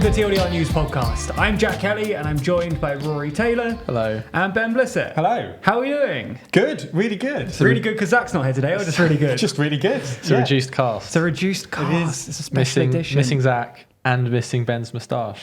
the TLDR News Podcast. I'm Jack Kelly and I'm joined by Rory Taylor. Hello. And Ben Blissett. Hello. How are we doing? Good, really good. It's really good because Zach's not here today, or just really good? Just really good. It's a reduced cast. It's a reduced cast. It's a special edition. Missing Zach and missing Ben's moustache.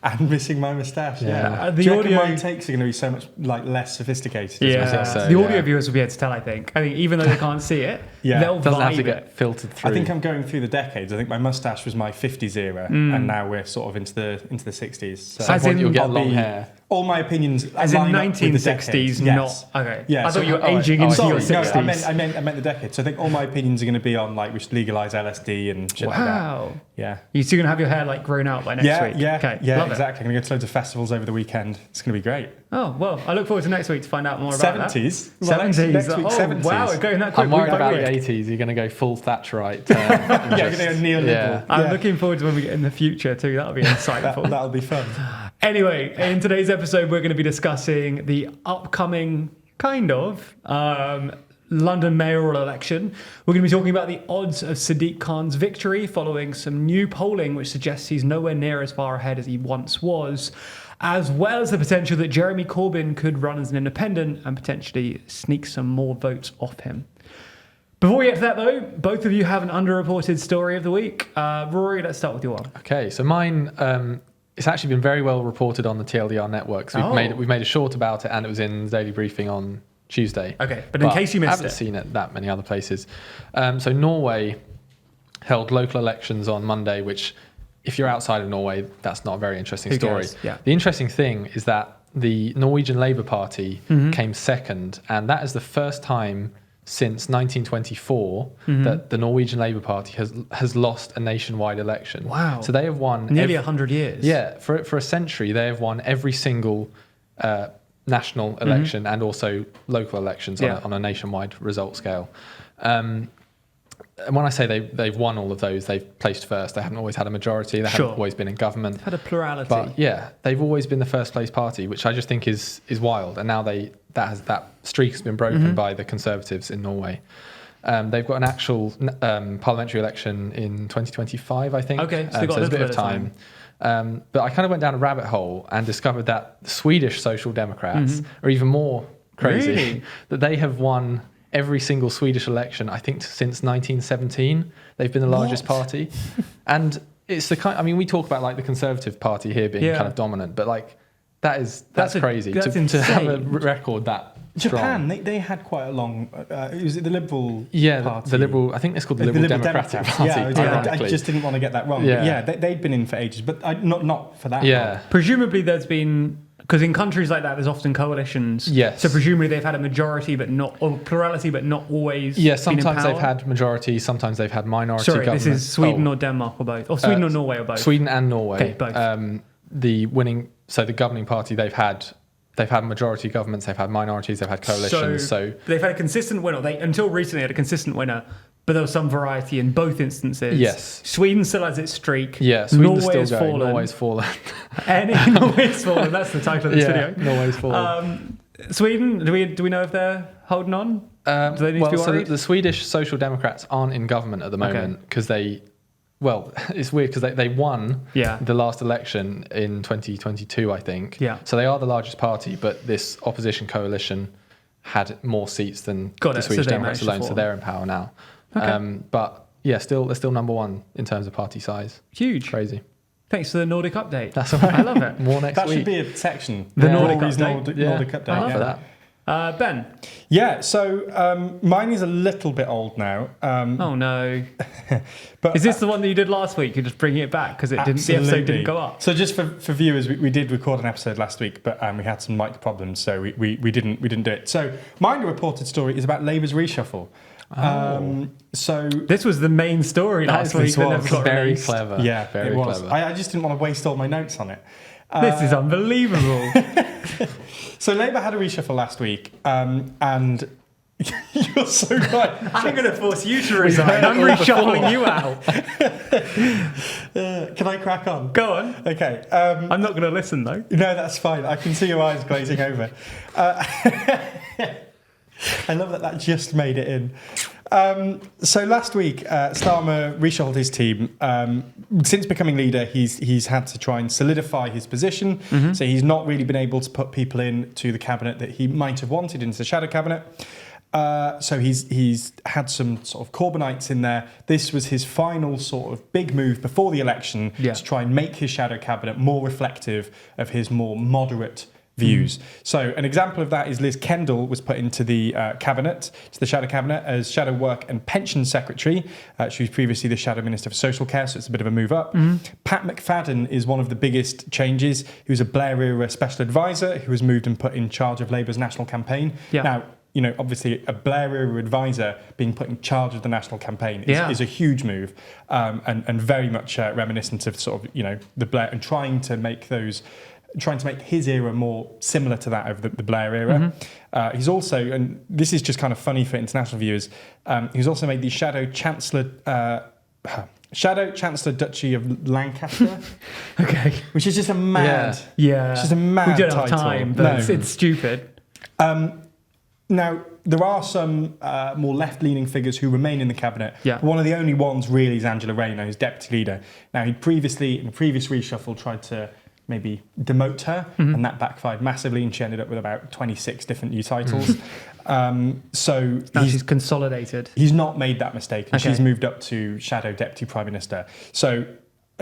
And missing my moustache. Yeah. Do you reckon my takes are going to be so much less sophisticated? Yeah. I think so, the audio viewers will be able to tell, I think. Even though they can't see it, they'll doesn't have to vibe get it. filtered through. I think I'm going through the decades. I think my moustache was my 50s era, and now we're sort of into the 60s. So At some point you'll get long hair. All my opinions As in line up with the 1960s, decades. not... Yes. Okay. Yeah, I thought you were aging into your 60s. No, I meant the decade. So I think all my opinions are going to be on we should legalise LSD and shit like that. Wow. Yeah. You're still going to have your hair grown out by next week? Yeah, okay. yeah, Love exactly. I'm going to go to loads of festivals over the weekend. It's going to be great. Oh, well, I look forward to next week to find out more about 70s? that. Well, 70s. next week, 70s. Wow, we're going that quick. I'm worried about the week. 80s. You're going to go full Thatcherite. You're going to go neoliberal. Yeah. I'm looking forward to when we get in the future too. That'll be insightful. That'll be fun. Anyway, in today's episode, we're going to be discussing the upcoming London mayoral election. We're going to be talking about the odds of Sadiq Khan's victory following some new polling which suggests he's nowhere near as far ahead as he once was, as well as the potential that Jeremy Corbyn could run as an independent and potentially sneak some more votes off him. Before we get to that, though, both of you have an underreported story of the week. Rory, let's start with your one. Okay, so mine, it's actually been very well reported on the TLDR network. So we've made a short about it, and it was in the Daily Briefing on Tuesday. Okay, but in case you missed I haven't seen it that many other places. So Norway held local elections on Monday, which, if you're outside of Norway, that's not a very interesting story. Yeah. The interesting thing is that the Norwegian Labour Party came second, and that is the first time since 1924 that the Norwegian Labour Party has lost a nationwide election. Wow. So they have won... Nearly 100 years. Yeah, for a century, they have won every single national election and also local elections on a nationwide result scale. And when I say they've won all of those, they've placed first. They haven't always had a majority. They haven't always been in government. They've had a plurality. But yeah, they've always been the first place party, which I just think is wild. And now that streak has been broken by the Conservatives in Norway. They've got an actual parliamentary election in 2025, I think. Okay, so there's a bit of time. But I kind of went down a rabbit hole and discovered that the Swedish Social Democrats are even more crazy. Really? That they have won every single Swedish election, I think, since 1917. They've been the largest party. And it's the kind... I mean, we talk about the Conservative Party here being kind of dominant, but that's crazy. That's to have a record that Japan, strong. they had quite a long... was it the Liberal Party? The Liberal... I think it's called the Liberal Democratic Party, I just didn't want to get that wrong. Yeah, they'd been in for ages, but not for that long. Presumably there's been... Because in countries like that, there's often coalitions. Yes. So presumably they've had a majority, or plurality, but not always. Yeah, sometimes they've had majority, sometimes they've had minority government. This is Sweden or Denmark or both? Or Sweden or Norway or both? Sweden and Norway. Okay, both. The governing party, they've had majority governments, they've had minorities, they've had coalitions. So they've had a consistent winner. They, until recently, had a consistent winner, but there was some variety in both instances. Yes. Sweden still has its streak. Yeah, Sweden's Norway still going. Norway's fallen. Norway's fallen. That's the title of this video. Norway's fallen. Sweden, do we know if they're holding on? Do they need to be worried? So the Swedish Social Democrats aren't in government at the moment because it's weird because they won the last election in 2022, I think. Yeah. So they are the largest party, but this opposition coalition had more seats than the Swedish Democrats alone, so they're in power now. Okay. But yeah, they're still number one in terms of party size. Huge. Crazy. Thanks for the Nordic update. That's all right. I love it. More next week. That should be a section. The Nordic Rory's update. Nordic update. I love that. Ben? Yeah, so mine is a little bit old now. Oh no! But is this the one that you did last week? You're just bringing it back because the episode didn't go up. So just for viewers, we did record an episode last week, but we had some mic problems, so we didn't do it. So my reported story is about Labour's reshuffle. So this was the main story last week. Very clever. Yeah, very clever. I just didn't want to waste all my notes on it. This is unbelievable. So Labour had a reshuffle last week, and you're so right. I'm going to force you to resign. I'm reshuffling you out. Can I crack on? Go on. Okay. I'm not going to listen though. No, that's fine. I can see your eyes glazing over. I love that just made it in. So last week, Starmer reshuffled his team. Since becoming leader, he's had to try and solidify his position. So he's not really been able to put people into the cabinet that he might have wanted into the shadow cabinet. So he's had some sort of Corbynites in there. This was his final sort of big move before the election to try and make his shadow cabinet more reflective of his more moderate views. So an example of that is Liz Kendall was put into the cabinet, to the shadow cabinet, as shadow work and pension secretary. She was previously the shadow minister for social care, so it's a bit of a move up. Pat McFadden is one of the biggest changes. He was a Blair era special advisor who was moved and put in charge of Labour's national campaign. Now, you know, obviously a Blair era advisor being put in charge of the national campaign is a huge move, and very much reminiscent of sort of, you know, the Blair, and trying to make his era more similar to that of the Blair era. He's also, and this is just kind of funny for international viewers, he's also made the Shadow Chancellor Duchy of Lancaster. Okay. Which is just a mad, it's just a mad we don't title. have time, but it's stupid. Now, there are some more left-leaning figures who remain in the cabinet. But one of the only ones really is Angela Rayner, who's deputy leader. Now, he'd previously, in the previous reshuffle, tried to maybe demote her, and that backfired massively, and she ended up with about 26 different new titles. So now she's consolidated. He's not made that mistake, and she's moved up to shadow deputy prime minister. So,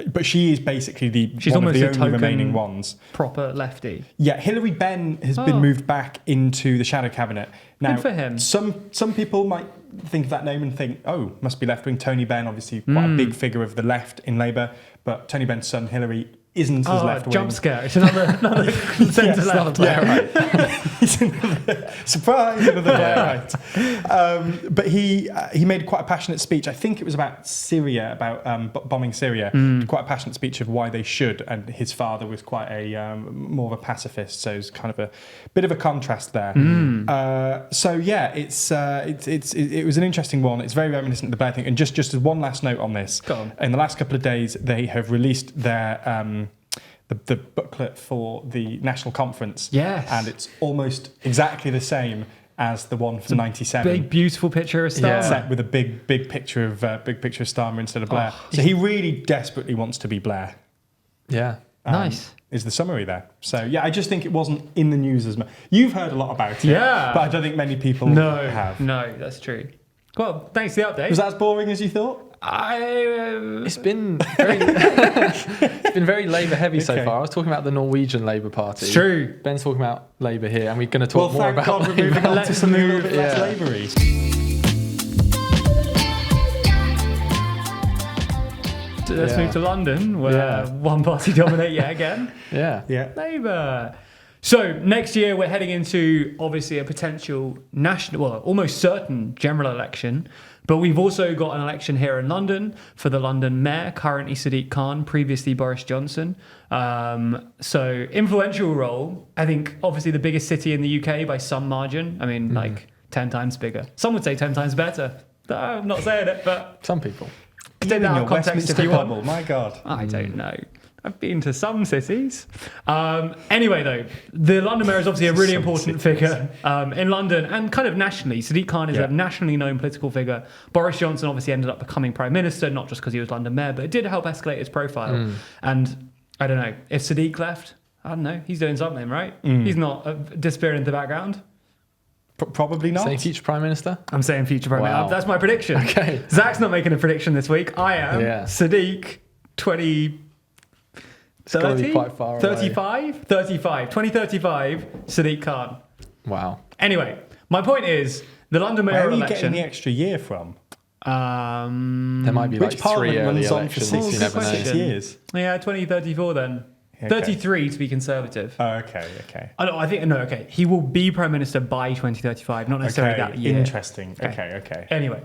but she is basically she's one of the almost only remaining ones. Proper lefty. Yeah, Hilary Benn has been moved back into the shadow cabinet. Now, good for him. Some people might think of that name and think, oh, must be left wing. Tony Benn, obviously quite a big figure of the left in Labour, but Tony Benn's son Hilary isn't as left wing. Jump scare. It's another centre left. He's another surprise, another Blair right. But he made quite a passionate speech. I think it was about Syria, about bombing Syria. Quite a passionate speech of why they should. And his father was quite a more of a pacifist, so it's kind of a bit of a contrast there. So yeah, it was an interesting one. It's very reminiscent of the Blair thing. And just as one last note on this, in the last couple of days, they have released their the booklet for the national conference. And it's almost exactly the same as the one for 97. Big beautiful picture of Starmer. Set with a big picture of Starmer instead of Blair. So he really desperately wants to be Blair. Nice. Is the summary there. So yeah, I just think it wasn't in the news as much. You've heard a lot about it, but I don't think many people have. No, that's true. Well, thanks for the update. Was that as boring as you thought? It's been very Labour heavy so far. I was talking about the Norwegian Labour Party. It's true. Ben's talking about Labour here, and we're going to talk more about God, we're moving on to something a little bit less Labour-y. Let's move to London, where one party dominate yet again. Labour. So next year we're heading into obviously a potential national, well, almost certain general election. But we've also got an election here in London for the London mayor, currently Sadiq Khan, previously Boris Johnson. So influential role. I think obviously the biggest city in the UK by some margin. I mean, like 10 times bigger. Some would say 10 times better. I'm not saying it, but some people. Take that out of context if you want. Bubble, my God. I don't know. I've been to some cities. Anyway, though, the London mayor is obviously a really important figure in London and kind of nationally. Sadiq Khan is a nationally known political figure. Boris Johnson obviously ended up becoming prime minister, not just because he was London mayor, but it did help escalate his profile. And I don't know, if Sadiq left, I don't know, he's doing something, right? He's not disappearing into the background. Probably not. Saying future prime minister? I'm saying future prime minister. That's my prediction. Okay. Zach's not making a prediction this week. I am. Sadiq, 2030? It's got to be quite far away. 35? 2035, Sadiq Khan. Wow. Anyway, my point is, the London mayoral election... Where are you getting the extra year from? There might be like 3 early elections. You never know. 6 years. Yeah, 2034 then. 33 to be conservative. Oh, okay. I think he will be prime minister by 2035, not necessarily that year. Interesting. Okay. Anyway,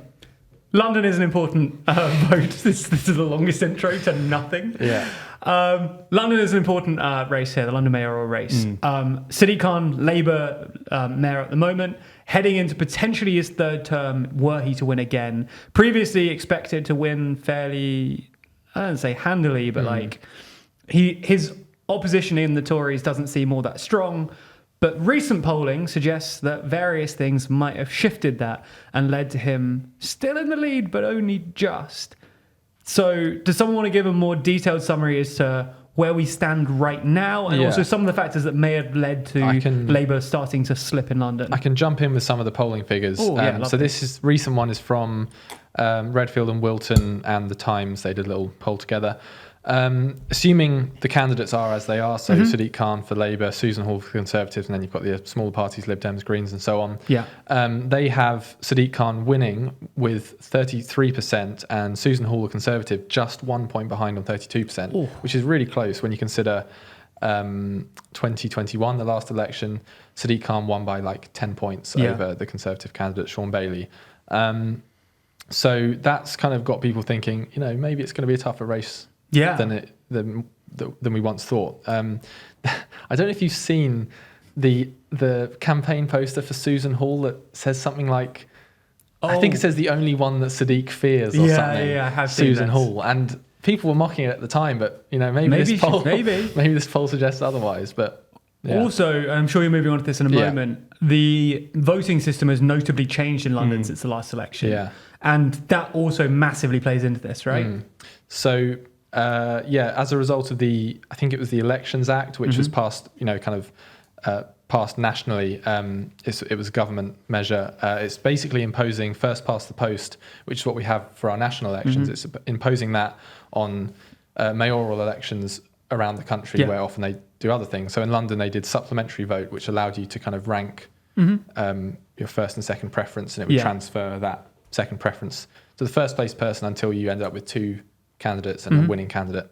London is an important vote. This is the longest intro to nothing. London is an important race here, the London mayoral race. Sadiq Khan, Labour mayor at the moment, heading into potentially his third term, were he to win again. Previously expected to win fairly, I don't say handily, but his opposition in the Tories doesn't seem all that strong. But recent polling suggests that various things might have shifted that and led to him still in the lead, but only just. So does someone want to give a more detailed summary as to where we stand right now, and also some of the factors that may have led to Labour starting to slip in London? I can jump in with some of the polling figures. So this recent one is from Redfield and Wilton and the Times. They did a little poll together. Assuming the candidates are as they are, so Sadiq Khan for Labour, Susan Hall for Conservatives, and then you've got the smaller parties, Lib Dems, Greens, and so on. They have Sadiq Khan winning with 33%, and Susan Hall, the Conservative, just 1 point behind on 32%, which is really close when you consider 2021, the last election. Sadiq Khan won by like 10 points over the Conservative candidate, Sean Bailey. So that's kind of got people thinking, maybe it's going to be a tougher race than we once thought. I don't know if you've seen the campaign poster for Susan Hall that says something like, I think it says the only one that Sadiq fears or something. Yeah, I have Susan Hall, and people were mocking it at the time, but maybe this poll suggests otherwise. But also, I'm sure you're moving on to this in a moment. The voting system has notably changed in London since the last election, and that also massively plays into this, right? So. As a result of I think it was the Elections Act, which was passed, passed nationally. It was a government measure. It's basically imposing first past the post, which is what we have for our national elections. It's imposing that on mayoral elections around the country, where often they do other things. So in London, they did supplementary vote, which allowed you to kind of rank your first and second preference, and it would transfer that second preference to the first place person until you ended up with two candidates and a winning candidate.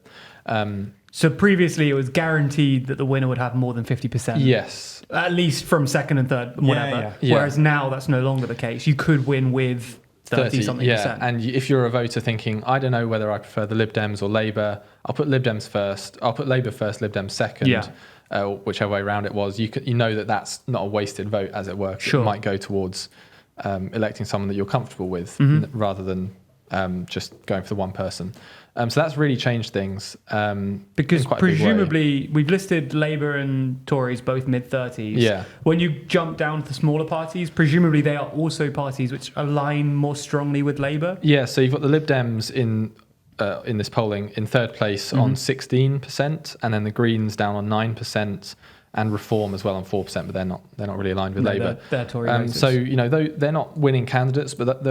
So previously it was guaranteed that the winner would have more than 50%. Yes. At least from second and third, whatever. Whereas now that's no longer the case. You could win with 30-something percent. And if you're a voter thinking, I don't know whether I prefer the Lib Dems or Labour, I'll put Lib Dems first, I'll put Labour first, Lib Dems second, whichever way around it was, you know that's not a wasted vote, as it were. It might go towards electing someone that you're comfortable with rather than just going for the one person. So that's really changed things. Because presumably we've listed Labour and Tories both mid-30s. Yeah. When you jump down to the smaller parties, presumably they are also parties which align more strongly with Labour. Yeah, so you've got the Lib Dems in this polling in third place on 16%, and then the Greens down on 9%. And Reform as well on 4%, but they're not really aligned with Labour. They're Tory voters. So they're not winning candidates, but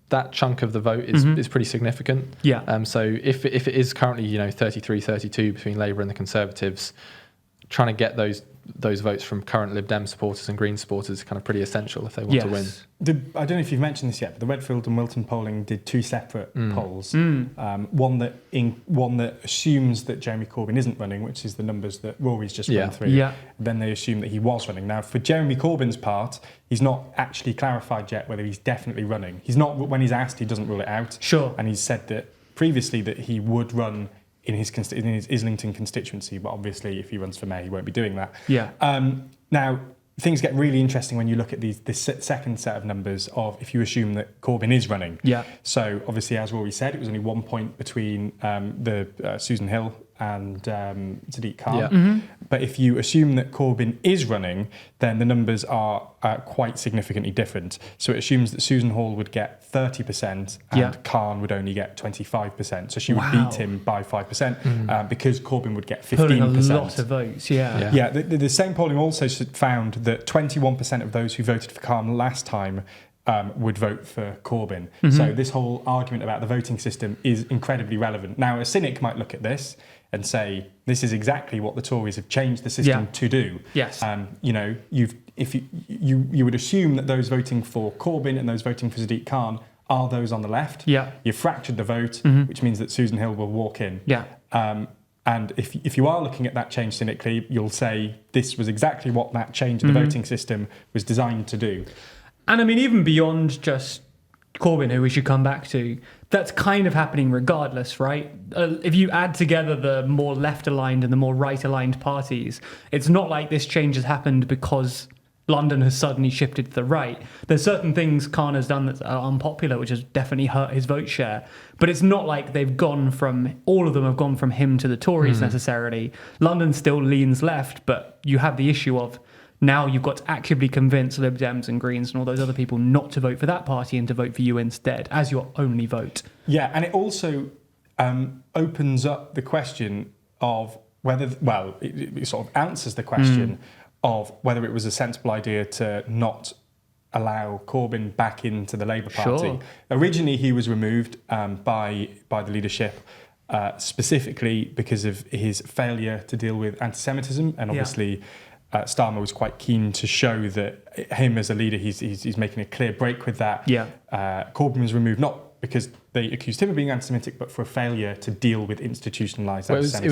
that chunk of the vote is pretty significant. Yeah. So if it is currently 33-32 between Labour and the Conservatives, trying to get those votes from current Lib Dem supporters and Green supporters is kind of pretty essential if they want to win. I don't know if you've mentioned this yet, but the Redfield and Wilton polling did two separate polls. One that assumes that Jeremy Corbyn isn't running, which is the numbers that Rory's just run through. Yeah. Then they assume that he was running. Now, for Jeremy Corbyn's part, he's not actually clarified yet whether he's definitely running. He's not. When he's asked, he doesn't rule it out. Sure. And he's said that previously that he would run in his Islington constituency, but obviously if he runs for mayor, he won't be doing that. Yeah. Now, things get really interesting when you look at this second set of numbers of if you assume that Corbyn is running. Yeah. So obviously, as Rory said, it was only 1 point between Susan Hill and Sadiq Khan. Yeah. But if you assume that Corbyn is running, then the numbers are quite significantly different. So it assumes that Susan Hall would get 30% and Khan would only get 25%. So she would beat him by 5% because Corbyn would get 15%. Pulling a lot of votes, Yeah, the same polling also found that 21% of those who voted for Khan last time would vote for Corbyn. So this whole argument about the voting system is incredibly relevant. Now, a cynic might look at this and say, this is exactly what the Tories have changed the system to do. Yes. You would assume that those voting for Corbyn and those voting for Sadiq Khan are those on the left. Yeah. You've fractured the vote, which means that Susan Hill will walk in. Yeah. And if you are looking at that change cynically, you'll say this was exactly what that change in the voting system was designed to do. And I mean, even beyond just Corbyn, who we should come back to, that's kind of happening regardless, right? If you add together the more left-aligned and the more right-aligned parties, it's not like this change has happened because London has suddenly shifted to the right. There's certain things Khan has done that are unpopular, which has definitely hurt his vote share. But it's not like all of them have gone from him to the Tories necessarily. London still leans left, but you have the issue of, Now you've got to actively convince Lib Dems and Greens and all those other people not to vote for that party and to vote for you instead as your only vote. Yeah, and it also opens up the question of whether, well, it sort of answers the question of whether it was a sensible idea to not allow Corbyn back into the Labour Party. Sure. Originally, he was removed by the leadership specifically because of his failure to deal with anti-Semitism, and obviously Starmer was quite keen to show that him as a leader, he's making a clear break with that. Yeah. Corbyn was removed not because they accused him of being anti-Semitic, but for a failure to deal with institutionalised anti-Semitism.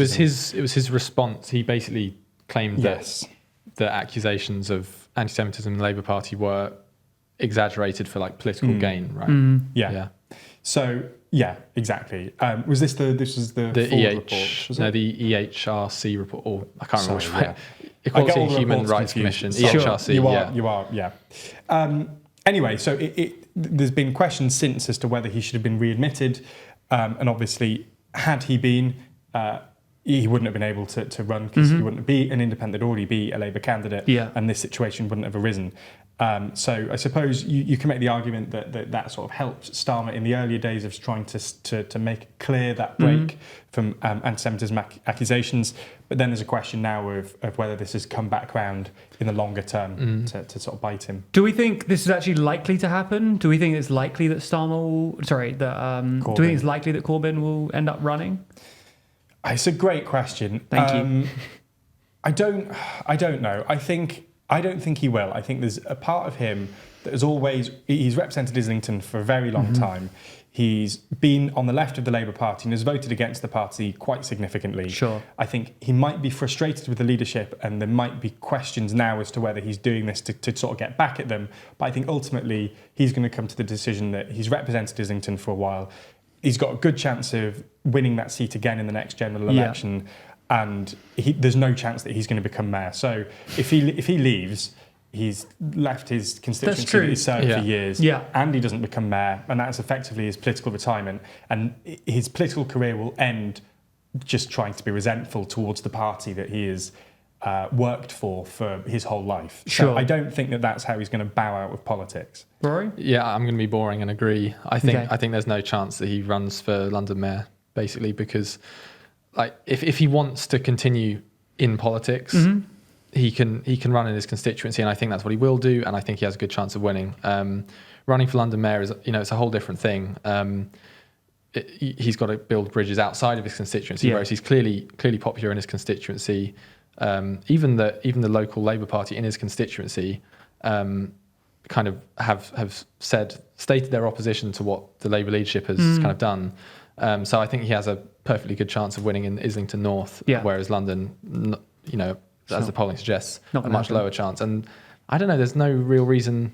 It was his response. He basically claimed that the accusations of anti-Semitism in the Labour Party were exaggerated for like political gain, right? Yeah. So exactly. Was this the full report? Was no, it? the EHRC report, or I can't remember which Sorry, way. Equality and Human reports Rights confused. Commission, Sure. EHRC. You are. Anyway, so there's been questions since as to whether he should have been readmitted, and obviously, had he been, he wouldn't have been able to run because he wouldn't be an independent, already be a Labour candidate, and this situation wouldn't have arisen. So I suppose you can make the argument that sort of helped Starmer in the earlier days of trying to make clear that break from anti-Semitism accusations. But then there's a question now of whether this has come back round in the longer term to sort of bite him. Do we think this is actually likely to happen? Do we think it's likely that do we think it's likely that Corbyn will end up running? It's a great question. Thank you. I don't know. I don't think he will. I think there's a part of him that he's represented Islington for a very long time. He's been on the left of the Labour Party and has voted against the party quite significantly. Sure. I think he might be frustrated with the leadership, and there might be questions now as to whether he's doing this to sort of get back at them. But I think ultimately he's going to come to the decision that he's represented Islington for a while. He's got a good chance of winning that seat again in the next general election. And there's no chance that he's going to become mayor. So if he leaves, he's left his constituency that he's served for years, and he doesn't become mayor, and that's effectively his political retirement. And his political career will end just trying to be resentful towards the party that he has worked for his whole life. Sure. So I don't think that that's how he's going to bow out of politics. Rory? Yeah, I'm going to be boring and agree. I think there's no chance that he runs for London mayor, basically, because like if he wants to continue in politics, he can run in his constituency, and I think that's what he will do, and I think he has a good chance of winning. Running for London mayor is, it's a whole different thing. He's got to build bridges outside of his constituency, whereas he's clearly popular in his constituency. Even the local Labour Party in his constituency kind of have stated their opposition to what the Labour leadership has kind of done. So I think he has a perfectly good chance of winning in Islington North, whereas London, as the polling suggests, a much lower chance. And I don't know, there's no real reason.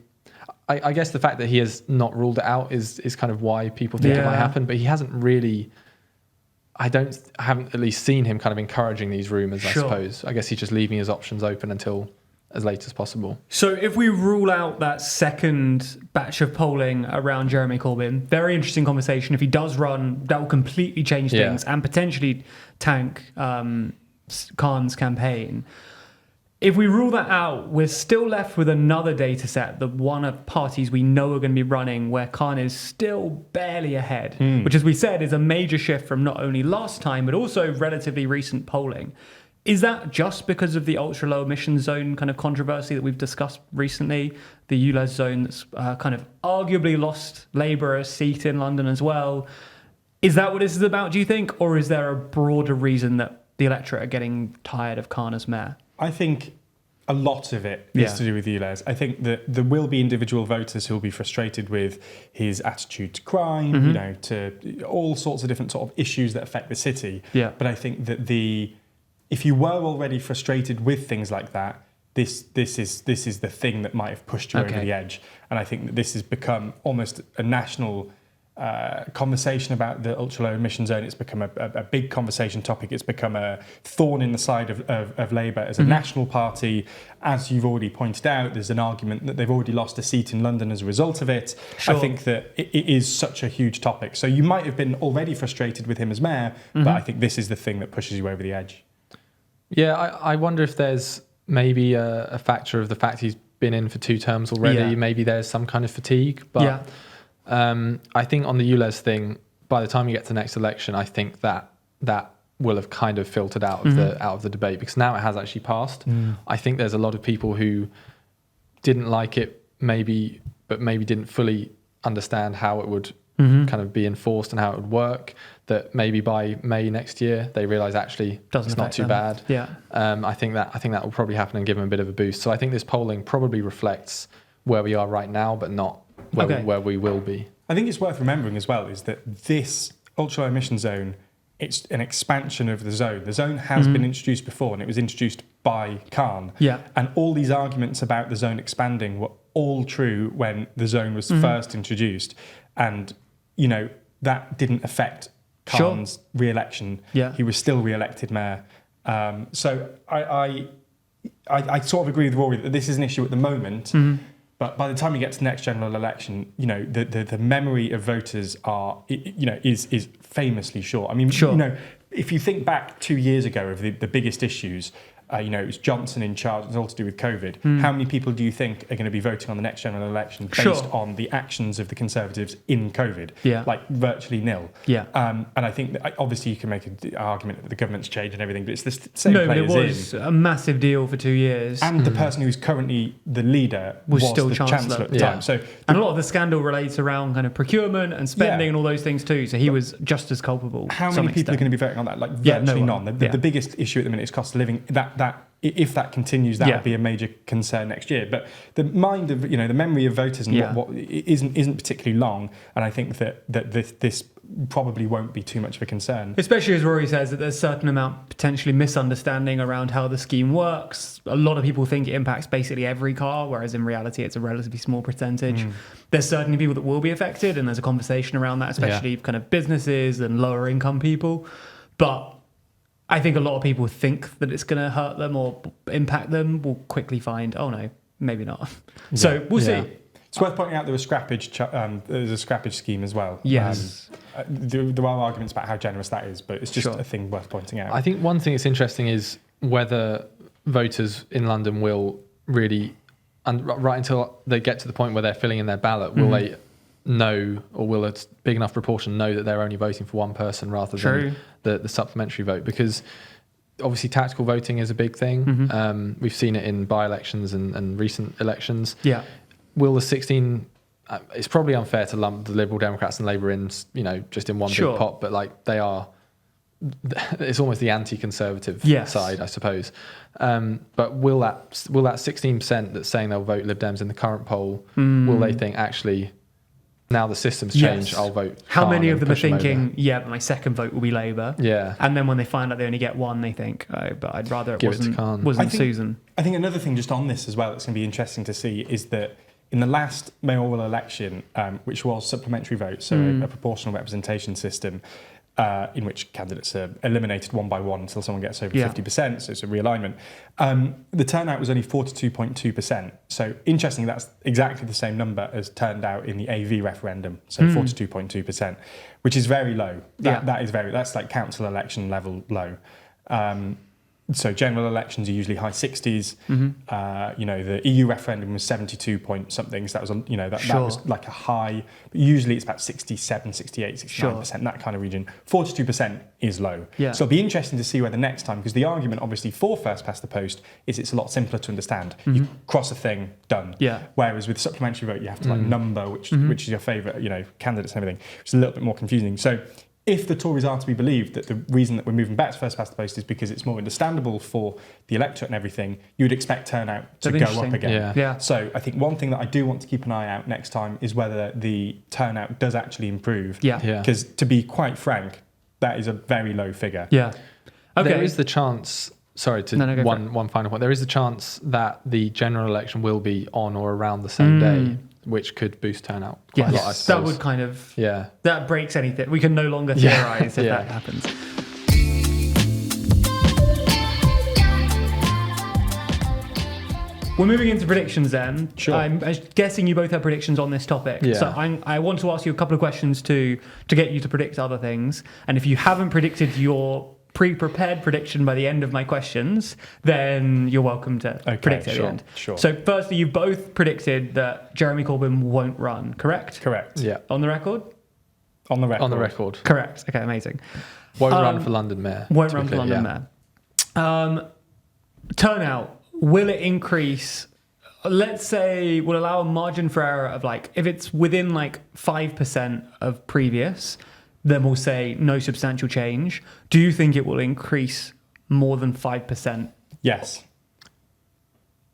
I guess the fact that he has not ruled it out is kind of why people think it might happen, but he hasn't really. I haven't at least seen him kind of encouraging these rumours, I suppose. I guess he's just leaving his options open until as late as possible. So if we rule out that second batch of polling around Jeremy Corbyn, very interesting conversation. If he does run, that will completely change things and potentially tank Khan's campaign. If we rule that out, we're still left with another data set, the one of parties we know are going to be running where Khan is still barely ahead, which, as we said, is a major shift from not only last time, but also relatively recent polling. Is that just because of the ultra-low emission zone kind of controversy that we've discussed recently? The ULEZ zone that's kind of arguably lost Labour a seat in London as well. Is that what this is about, do you think? Or is there a broader reason that the electorate are getting tired of Khan as mayor? I think a lot of it is to do with ULEZ. I think that there will be individual voters who will be frustrated with his attitude to crime, to all sorts of different sort of issues that affect the city. Yeah. But I think that if you were already frustrated with things like that, this is the thing that might have pushed you over the edge. And I think that this has become almost a national conversation about the ultra-low emission zone. It's become a big conversation topic. It's become a thorn in the side of Labour as a national party. As you've already pointed out, there's an argument that they've already lost a seat in London as a result of it. Sure. I think that it is such a huge topic. So you might have been already frustrated with him as mayor, but I think this is the thing that pushes you over the edge. Yeah, I wonder if there's maybe a factor of the fact he's been in for 2 terms already. Yeah. Maybe there's some kind of fatigue. But I think on the ULEZ thing, by the time you get to the next election, I think that will have kind of filtered out of the debate, because now it has actually passed. I think there's a lot of people who didn't like it, but maybe didn't fully understand how it would kind of be enforced and how it would work. That maybe by May next year they realise actually it's not too bad. Yeah. I think that will probably happen and give them a bit of a boost. So I think this polling probably reflects where we are right now, but not where we will be. I think it's worth remembering as well is that this ultra low emission zone, it's an expansion of the zone. The zone has been introduced before, and it was introduced by Khan. Yeah. And all these arguments about the zone expanding were all true when the zone was first introduced. And, you know, that didn't affect Khan's re-election. Yeah. He was still re-elected mayor. So I sort of agree with Rory that this is an issue at the moment. But by the time you get to the next general election, you know, the memory of voters is famously short. I mean, you know, if you think back 2 years ago of the biggest issues, you know, it was Johnson in charge. It was all to do with COVID. How many people do you think are going to be voting on the next general election based on the actions of the Conservatives in COVID? Yeah. Like virtually nil. Yeah. And I think that obviously you can make an argument that the government's changed and everything, but it's the same No, but players it was a massive deal for 2 years. and the person who's currently the leader was still the chancellor at the time. So and a lot of the scandal relates around kind of procurement and spending and all those things too. So he was just as culpable. how many people are going to be voting on that? Like virtually none. The biggest issue at the minute is cost of living. That if that continues, that will be a major concern next year. But the mind of the memory of voters and what isn't particularly long. And I think that this probably won't be too much of a concern. Especially as Rory says that there's a certain amount potentially misunderstanding around how the scheme works. A lot of people think it impacts basically every car, whereas in reality it's a relatively small percentage. There's certainly people that will be affected, and there's a conversation around that, especially kind of businesses and lower income people. But I think a lot of people think that it's going to hurt them or impact them. Will quickly find, oh no, maybe not. So we'll see. It's worth pointing out there's a scrappage scheme as well. Yes. There are arguments about how generous that is, but it's just a thing worth pointing out. I think one thing that's interesting is whether voters in London will really, right until they get to the point where they're filling in their ballot, will they know, or will a big enough proportion know that they're only voting for one person rather than the supplementary vote? Because obviously tactical voting is a big thing. We've seen it in by-elections and recent elections. Yeah. Will the 16... it's probably unfair to lump the Liberal Democrats and Labour in, just in one big pot, but like they are... It's almost the anti-conservative side, I suppose. But will that 16% that's saying they'll vote Lib Dems in the current poll, will they think, actually... Now the system's changed, I'll vote. How many of them are thinking, but my second vote will be Labour? Yeah. And then when they find out they only get one, they think, oh, but I'd rather it wasn't Susan. I think another thing just on this as well that's going to be interesting to see is that in the last mayoral election, which was supplementary votes, so a proportional representation system, in which candidates are eliminated one by one until someone gets over 50%, so it's a realignment. The turnout was only 42.2%. So interestingly, that's exactly the same number as turned out in the AV referendum, so 42.2%, which is very low. That's like council election level low. So general elections are usually high 60s. The EU referendum was 72 point something. So that was, that was like a high. But usually it's about 67, 68, 69%, that kind of region. 42% is low. Yeah. So it'll be interesting to see whether next time, because the argument obviously for first past the post is it's a lot simpler to understand. You cross a thing, done. Yeah. Whereas with supplementary vote, you have to number which is your favourite, candidates and everything, which is a little bit more confusing. So if the Tories are to be believed that the reason that we're moving back to first past the post is because it's more understandable for the electorate and everything, you would expect turnout to go up again. Yeah. So I think one thing that I do want to keep an eye out next time is whether the turnout does actually improve. Because to be quite frank, that is a very low figure. Yeah. Okay. There is the chance... Sorry, one final point. There is a chance that the general election will be on or around the same day, which could boost turnout quite a lot, I suppose. That would kind of... That breaks anything. We can no longer theorise if that happens. We're moving into predictions then. Sure. I'm guessing you both have predictions on this topic. Yeah. So I want to ask you a couple of questions to get you to predict other things. And if you haven't predicted your pre-prepared prediction by the end of my questions, then you're welcome to predict at the end. Sure. So firstly, you both predicted that Jeremy Corbyn won't run, correct? Correct. Yeah. On the record? On the record. On the record. Correct. Okay, amazing. Won't run for London Mayor. Won't run for London Mayor. Turnout, will it increase? Let's say we'll allow a margin for error of like, if it's within like 5% of previous, then we'll say no substantial change. Do you think it will increase more than 5%? Yes.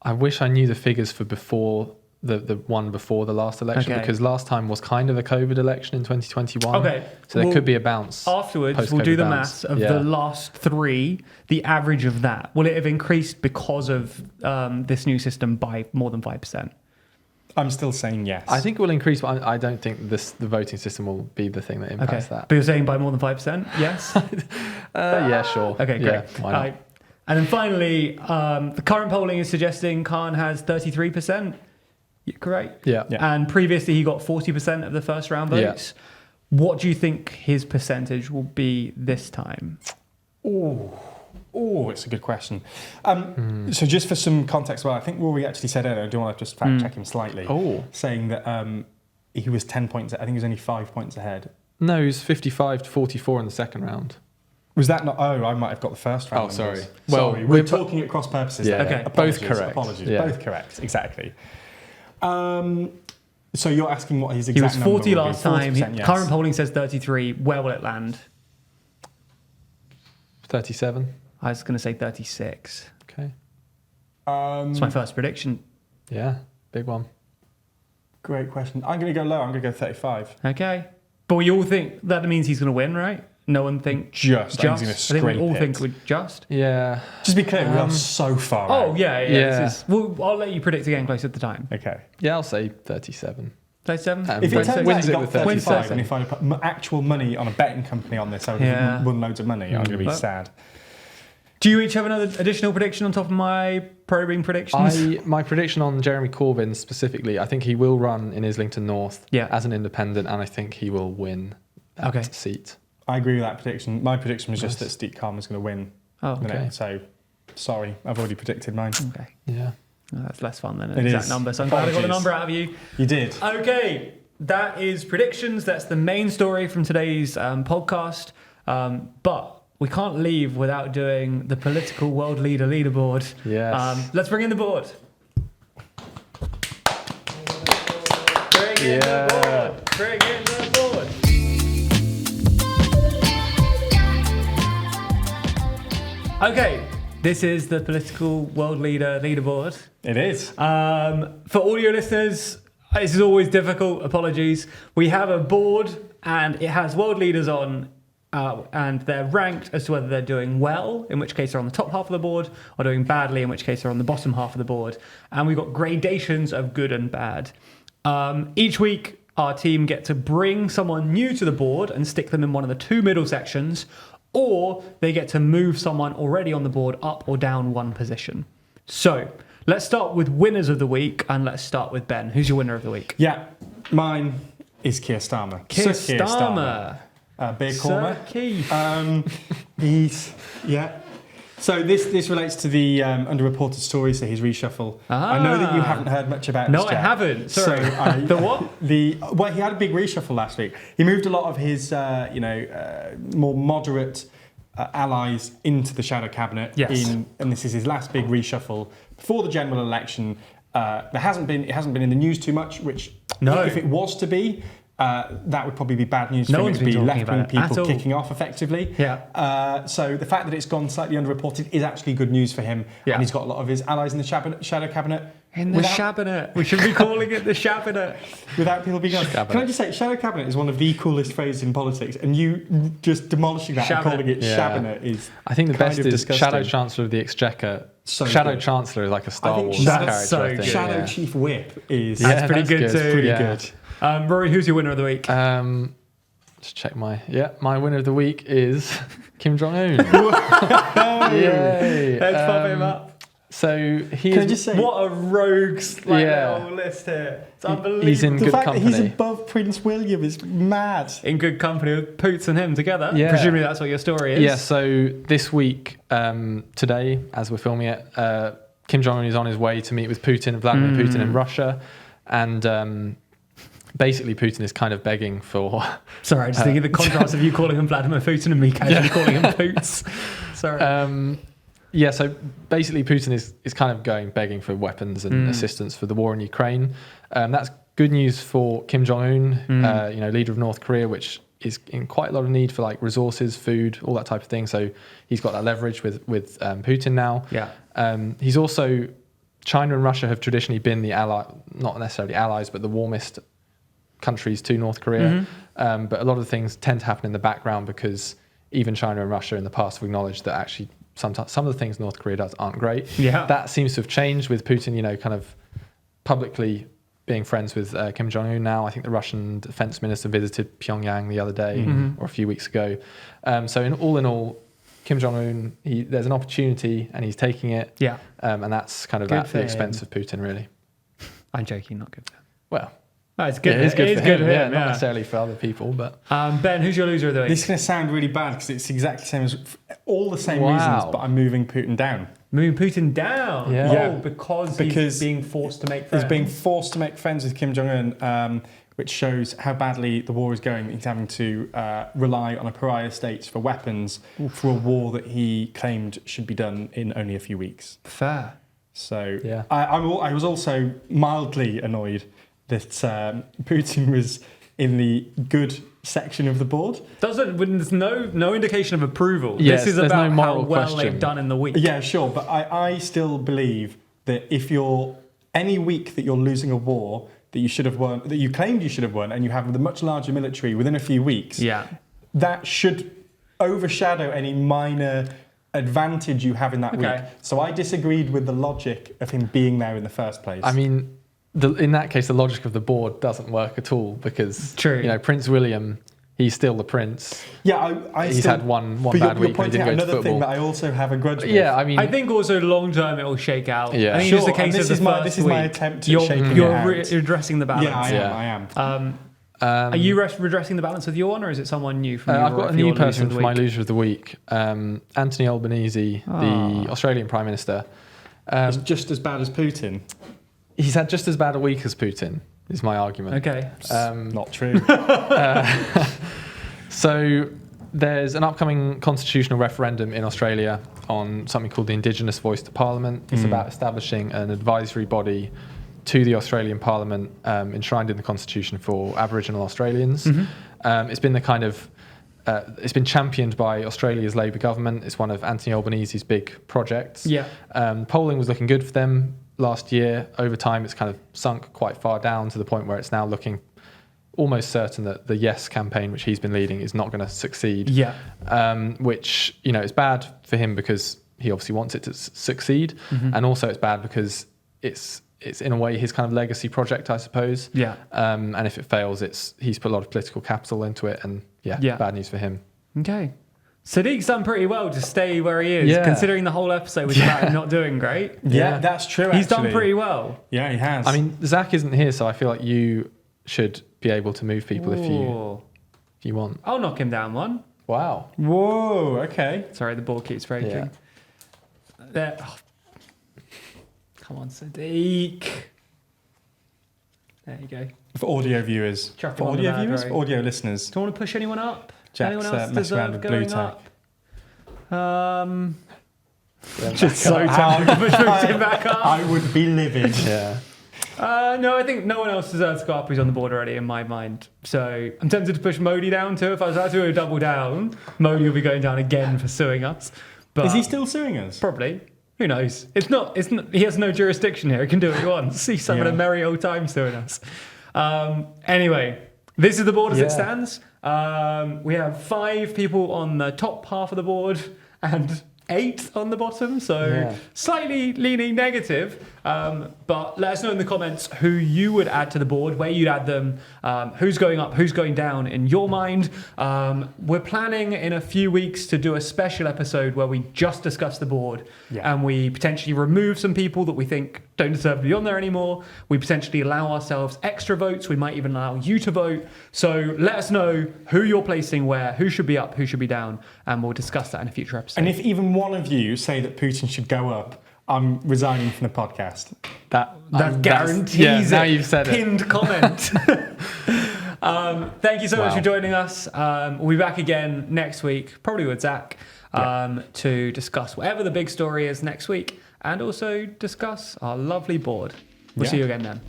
I wish I knew the figures for before the one before the last election, because last time was kind of a COVID election in 2021. Okay. So there could be a bounce. Afterwards, we'll do the maths of the last three, the average of that. Will it have increased because of this new system by more than 5%? I'm still saying yes. I think it will increase, but I don't think the voting system will be the thing that impacts that. But you're saying by more than 5%? Yes? Yeah, sure. Okay, great. Yeah, why not? And then finally, the current polling is suggesting Khan has 33%. Correct? Yeah. And previously he got 40% of the first round votes. Yeah. What do you think his percentage will be this time? Oh, it's a good question. So just for some context, I think Rory actually said earlier, I do want to just fact check him slightly, saying that he was 10 points, I think he was only 5 points ahead. No, he was 55 to 44 in the second round. Was that not? Oh, I might have got the first round. Oh, sorry. Well, we're talking at cross purposes. Yeah. There. Okay. Both correct. Apologies. Yeah. Both correct. Exactly. So you're asking what his exact number He was 40 number last time. yes. Current polling says 33. Where will it land? 37. I was going to say 36. Okay. It's my first prediction. Yeah, big one. Great question. I'm going to go low. I'm going to go 35. Okay. But we all think that means he's going to win, right? No one thinks just. I think we all think we're just. Yeah. Just be clear, we are so far out. Oh, yeah. I'll let you predict again closer at the time. Okay. Yeah, I'll say 37. 37? If it turns out he got 35 and if I put actual money on a betting company on this, I would have won loads of money. I'm going to be sad. Do you each have another additional prediction on top of my probing predictions? My prediction on Jeremy Corbyn specifically, I think he will run in Islington North as an independent, and I think he will win that seat. I agree with that prediction. My prediction was just that Sadiq Khan was going to win. Oh, okay. So, sorry, I've already predicted mine. Okay. Yeah. Well, that's less fun than an exact number. So I'm glad I got the number out of you. You did. Okay. That is predictions. That's the main story from today's podcast. But we can't leave without doing the political world leader leaderboard. Yes. Let's bring in the board. Bring in the board. Bring in the board. Okay, this is the political world leader leaderboard. It is. For audio listeners, this is always difficult. Apologies. We have a board and it has world leaders on, and they're ranked as to whether they're doing well, in which case they're on the top half of the board, or doing badly, in which case they're on the bottom half of the board. And we've got gradations of good and bad. Each week, our team get to bring someone new to the board and stick them in one of the two middle sections, or they get to move someone already on the board up or down one position. So let's start with winners of the week, and let's start with Ben. Who's your winner of the week? Yeah, mine is Keir Starmer. Keir Starmer. Beer Corner. Keith. So this relates to the underreported story, so his reshuffle. I know that you haven't heard much about this, No, I haven't. Sorry. So The what? He had a big reshuffle last week. He moved a lot of his, more moderate allies into the shadow cabinet. Yes. And this is his last big reshuffle before the general election. It hasn't been in the news too much, which if it was to be, that would probably be bad news for him. It would be left-wing people kicking off effectively. Yeah. So the fact that it's gone slightly underreported is actually good news for him. Yeah. And he's got a lot of his allies in the shadow cabinet. In the shabinet. We should be calling it the shabinet. Without people being honest. Can I just say, shadow cabinet is one of the coolest phrases in politics, and you just demolishing that and calling it shabinet is I think the best is disgusting. Shadow Chancellor of the Exchequer. So Shadow good. Chancellor is like a Star Wars that's character. so I think. good. Shadow Chief Whip is That's pretty good too. pretty good. Rory, who's your winner of the week? Just check my winner of the week is Kim Jong-un. Yay! Let's pop him up. So he Can I is. just say, What a rogues little list here. It's unbelievable. He's in the good fact that he's company. above Prince William is mad. in good company with Poots and him together. Yeah. Presumably that's what your story is. Yeah. So this week, today, as we're filming it, Kim Jong Un is on his way to meet with Vladimir Putin in Russia, and basically Putin is kind of begging for. Sorry, I'm just thinking the contrast of you calling him Vladimir Putin and me casually calling him Poots. Sorry. Yeah, so basically Putin is kind of begging for weapons and assistance for the war in Ukraine. That's good news for Kim Jong Un, leader of North Korea, which is in quite a lot of need for like resources, food, all that type of thing. So he's got that leverage with Putin now. Yeah. He's also, China and Russia have traditionally been the not necessarily allies, but the warmest countries to North Korea. But a lot of things tend to happen in the background because even China and Russia in the past have acknowledged that actually sometimes some of the things North Korea does aren't great. Yeah. That seems to have changed with Putin, kind of publicly being friends with Kim Jong-un now. I think the Russian defense minister visited Pyongyang the other day or a few weeks ago. So in all, Kim Jong-un, there's an opportunity and he's taking it. Yeah. And that's kind of Good at for the expense him. of Putin, really. I'm joking, not good for him. Well, No, it's good. it is good for him. for him, Not necessarily for other people, but Ben, who's your loser of the week? This is going to sound really bad because it's exactly the same as all the same Wow. reasons, but I'm moving Putin down. Moving Putin down. Yeah. Oh, Yeah. because Because he's being forced to make friends. He's being forced to make friends with Kim Jong-un, which shows how badly the war is going. He's having to rely on a pariah state for weapons for a war that he claimed should be done in only a few weeks. Fair. So Yeah. I was also mildly annoyed that Putin was in the good section of the board. There's no indication of approval. Yes, this is there's no about how moral well question. they've done in the week. Yeah, sure, but I still believe that if you're any week that you're losing a war that you should have won, that you claimed you should have won, and you have the much larger military within a few weeks, Yeah. that should overshadow any minor advantage you have in that Okay. week. So I disagreed with the logic of him being there in the first place. I mean, in that case, the logic of the board doesn't work at all because True. Prince William, he's still the prince. yeah, He's had one but bad you're week and he pointing didn't out go to another thing football. that I also have a grudge with. Yeah, I mean, I think also long term it will shake out. Yeah. I think Sure, it's just a and case this of is the my- first this is my week. attempt at You're, shaking you're it out. redressing the balance. Yeah, I am. Are you redressing the balance with your one, or is it someone new from you? I've or got a for new your loser person of the for my week? loser of the week. Anthony Albanese, the Australian Prime Minister. It's just as bad as Putin. He's had just as bad a week as Putin, is my argument. Okay. Not true. So there's an upcoming constitutional referendum in Australia on something called the Indigenous Voice to Parliament. It's about establishing an advisory body to the Australian Parliament enshrined in the Constitution for Aboriginal Australians. It's been the kind of it's been championed by Australia's Labor government. It's one of Anthony Albanese's big projects. Yeah. Polling was looking good for them last year. Over time, it's kind of sunk quite far down to the point where it's now looking almost certain that the Yes campaign, which he's been leading, is not going to succeed. Yeah. Which is bad for him because he obviously wants it to succeed, and also it's bad because it's in a way his kind of legacy project, I suppose. Yeah. And if it fails, he's put a lot of political capital into it, and Yeah. bad news for him. Okay. Sadiq's done pretty well to stay where he is, Yeah. considering the whole episode was about him not doing great. yeah, Yeah. that's true. He's done actually. pretty well. Yeah, he has. I mean, Zach isn't here, so I feel like you should be able to move people if Ooh. you want. I'll knock him down one. Wow. whoa. Okay. Sorry, the ball keeps breaking. Yeah. There. Oh. Come on, Sadiq. There you go. For audio viewers. Chuck him For on the audio bad viewers? road. For audio listeners. Do you want to push anyone up? Jack's, anyone else messing around deserve with blue going tack. up? Just so tempted to push him back up. I would be livid. Yeah. No, I think no one else deserves to go up who's on the board already in my mind. So I'm tempted to push Modi down too. If I was about to do a double down, Modi will be going down again for suing us. But Is he still suing us? Probably. Who knows? It's not. He has no jurisdiction here. He can do what he wants. He's having a merry old time suing us. Anyway, this is the board as it stands. We have 5 people on the top half of the board and 8 on the bottom, so slightly leaning negative. But let us know in the comments who you would add to the board, where you'd add them, who's going up, who's going down in your mind. We're planning in a few weeks to do a special episode where we just discuss the board and we potentially remove some people that we think don't deserve to be on there anymore. We potentially allow ourselves extra votes. We might even allow you to vote. So let us know who you're placing where, who should be up, who should be down, and we'll discuss that in a future episode. And if even one of you say that Putin should go up, I'm resigning from the podcast. That guarantees now you've said pinned comment. Thank you so much for joining us. We'll be back again next week, probably with Zach, to discuss whatever the big story is next week, and also discuss our lovely board. We'll see you again then.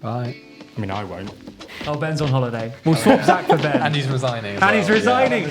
Bye. I mean, I won't. Oh, Ben's on holiday. We'll swap Zach for Ben. And he's resigning. He's resigning.